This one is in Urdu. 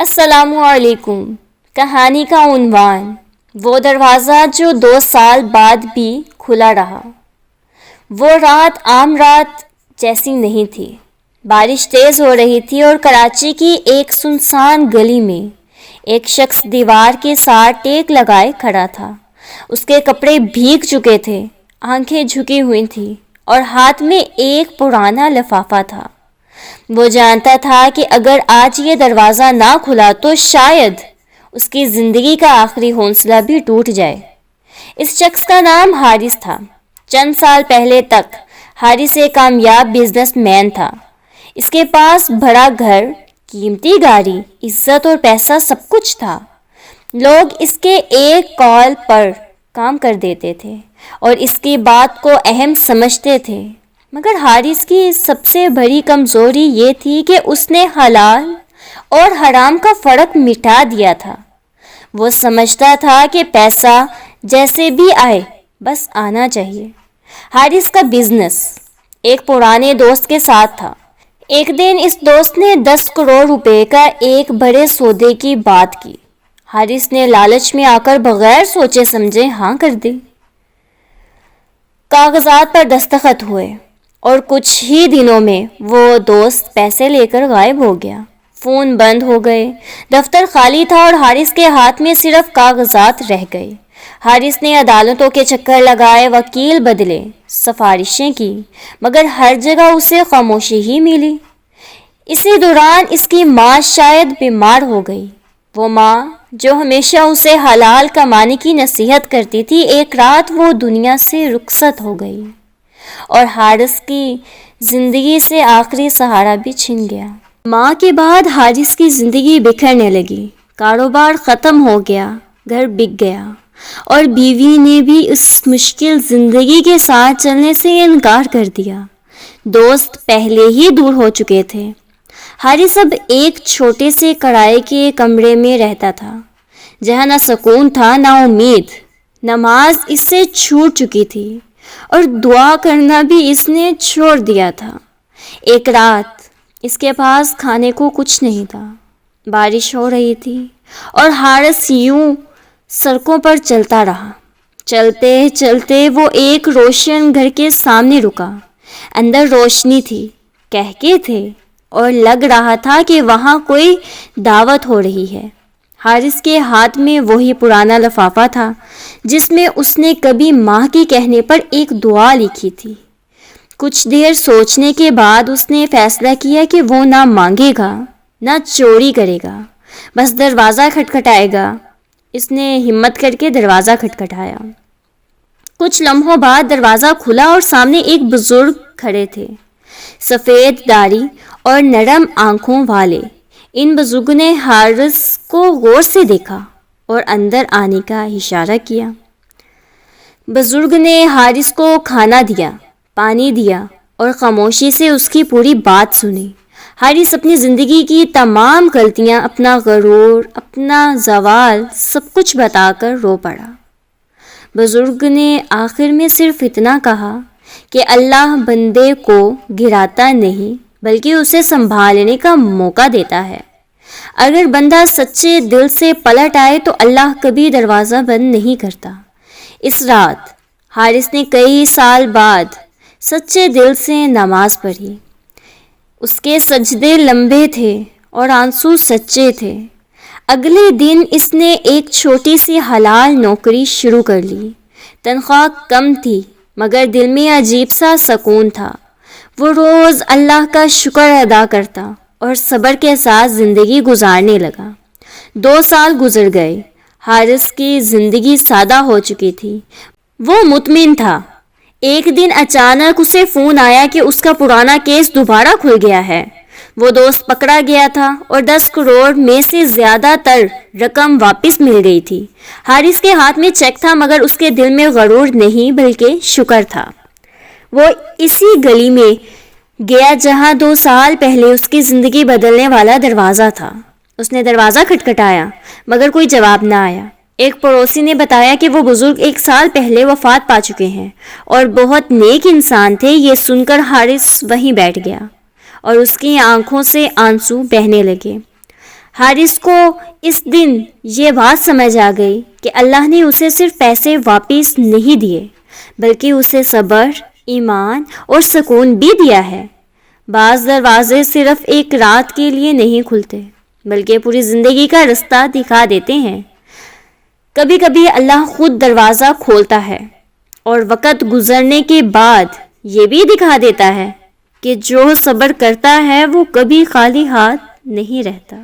السلام علیکم۔ کہانی کا عنوان وہ دروازہ جو 2 سال بعد بھی کھلا رہا۔ وہ رات عام رات جیسی نہیں تھی۔ بارش تیز ہو رہی تھی اور کراچی کی ایک سنسان گلی میں ایک شخص دیوار کے ساتھ ٹیک لگائے کھڑا تھا۔ اس کے کپڑے بھیگ چکے تھے، آنکھیں جھکی ہوئی تھیں اور ہاتھ میں ایک پرانا لفافہ تھا۔ وہ جانتا تھا کہ اگر آج یہ دروازہ نہ کھلا تو شاید اس کی زندگی کا آخری حوصلہ بھی ٹوٹ جائے۔ اس شخص کا نام حارث تھا۔ چند سال پہلے تک حارث ایک کامیاب بزنس مین تھا۔ اس کے پاس بڑا گھر، قیمتی گاڑی، عزت اور پیسہ سب کچھ تھا۔ لوگ اس کے ایک کال پر کام کر دیتے تھے اور اس کی بات کو اہم سمجھتے تھے، مگر حارث کی سب سے بڑی کمزوری یہ تھی کہ اس نے حلال اور حرام کا فرق مٹا دیا تھا۔ وہ سمجھتا تھا کہ پیسہ جیسے بھی آئے بس آنا چاہیے۔ حارث کا بزنس ایک پرانے دوست کے ساتھ تھا۔ ایک دن اس دوست نے 10 کروڑ روپے کا ایک بڑے سودے کی بات کی۔ حارث نے لالچ میں آ کر بغیر سوچے سمجھے ہاں کر دی۔ کاغذات پر دستخط ہوئے اور کچھ ہی دنوں میں وہ دوست پیسے لے کر غائب ہو گیا۔ فون بند ہو گئے، دفتر خالی تھا اور حارث کے ہاتھ میں صرف کاغذات رہ گئے۔ حارث نے عدالتوں کے چکر لگائے، وکیل بدلے، سفارشیں کی، مگر ہر جگہ اسے خاموشی ہی ملی۔ اسی دوران اس کی ماں شاید بیمار ہو گئی۔ وہ ماں جو ہمیشہ اسے حلال کمانے کی نصیحت کرتی تھی، ایک رات وہ دنیا سے رخصت ہو گئی اور حارث کی زندگی سے آخری سہارا بھی چھن گیا۔ ماں کے بعد حارث کی زندگی بکھرنے لگی۔ کاروبار ختم ہو گیا، گھر بک گیا اور بیوی نے بھی اس مشکل زندگی کے ساتھ چلنے سے انکار کر دیا۔ دوست پہلے ہی دور ہو چکے تھے۔ حارث اب ایک چھوٹے سے کرائے کے کمرے میں رہتا تھا، جہاں نہ سکون تھا نہ امید۔ نماز اس سے چھوٹ چکی تھی اور دعا کرنا بھی اس نے چھوڑ دیا تھا۔ ایک رات اس کے پاس کھانے کو کچھ نہیں تھا، بارش ہو رہی تھی اور حارث یوں سڑکوں پر چلتا رہا۔ چلتے چلتے وہ ایک روشن گھر کے سامنے رکا۔ اندر روشنی تھی، کہکے تھے اور لگ رہا تھا کہ وہاں کوئی دعوت ہو رہی ہے۔ حارث کے ہاتھ میں وہی پرانا لفافہ تھا جس میں اس نے کبھی ماں کے کہنے پر ایک دعا لکھی تھی۔ کچھ دیر سوچنے کے بعد اس نے فیصلہ کیا کہ وہ نہ مانگے گا نہ چوری کرے گا، بس دروازہ کھٹکھٹائے گا۔ اس نے ہمت کر کے دروازہ کھٹکھٹایا۔ کچھ لمحوں بعد دروازہ کھلا اور سامنے ایک بزرگ کھڑے تھے، سفید داڑھی اور نرم آنکھوں والے۔ ان بزرگ نے حارث کو غور سے دیکھا اور اندر آنے کا اشارہ کیا۔ بزرگ نے حارث کو کھانا دیا، پانی دیا اور خاموشی سے اس کی پوری بات سنی۔ حارث اپنی زندگی کی تمام غلطیاں، اپنا غرور، اپنا زوال، سب کچھ بتا کر رو پڑا۔ بزرگ نے آخر میں صرف اتنا کہا کہ اللہ بندے کو گراتا نہیں بلکہ اسے سنبھالنے کا موقع دیتا ہے۔ اگر بندہ سچے دل سے پلٹ آئے تو اللہ کبھی دروازہ بند نہیں کرتا۔ اس رات حارث نے کئی سال بعد سچے دل سے نماز پڑھی۔ اس کے سجدے لمبے تھے اور آنسو سچے تھے۔ اگلے دن اس نے ایک چھوٹی سی حلال نوکری شروع کر لی۔ تنخواہ کم تھی مگر دل میں عجیب سا سکون تھا۔ وہ روز اللہ کا شکر ادا کرتا اور صبر کے ساتھ زندگی گزارنے لگا۔ 2 سال گزر گئے۔ حارث کی زندگی سادہ ہو چکی تھی۔ وہ مطمئن تھا۔ ایک دن اچانک اسے فون آیا کہ اس کا پرانا کیس دوبارہ کھل گیا ہے۔ وہ دوست پکڑا گیا تھا اور 10 کروڑ میں سے زیادہ تر رقم واپس مل گئی تھی۔ حارث کے ہاتھ میں چیک تھا مگر اس کے دل میں غرور نہیں بلکہ شکر تھا۔ وہ اسی گلی میں گیا جہاں 2 سال پہلے اس کی زندگی بدلنے والا دروازہ تھا۔ اس نے دروازہ کھٹکھٹایا مگر کوئی جواب نہ آیا۔ ایک پڑوسی نے بتایا کہ وہ بزرگ 1 سال پہلے وفات پا چکے ہیں اور بہت نیک انسان تھے۔ یہ سن کر حارث وہیں بیٹھ گیا اور اس کی آنکھوں سے آنسو بہنے لگے۔ حارث کو اس دن یہ بات سمجھ آ گئی کہ اللہ نے اسے صرف پیسے واپس نہیں دیے بلکہ اسے صبر، ایمان اور سکون بھی دیا ہے۔ بعض دروازے صرف ایک رات کے لیے نہیں کھلتے بلکہ پوری زندگی کا رستہ دکھا دیتے ہیں۔ کبھی کبھی اللہ خود دروازہ کھولتا ہے اور وقت گزرنے کے بعد یہ بھی دکھا دیتا ہے کہ جو صبر کرتا ہے وہ کبھی خالی ہاتھ نہیں رہتا۔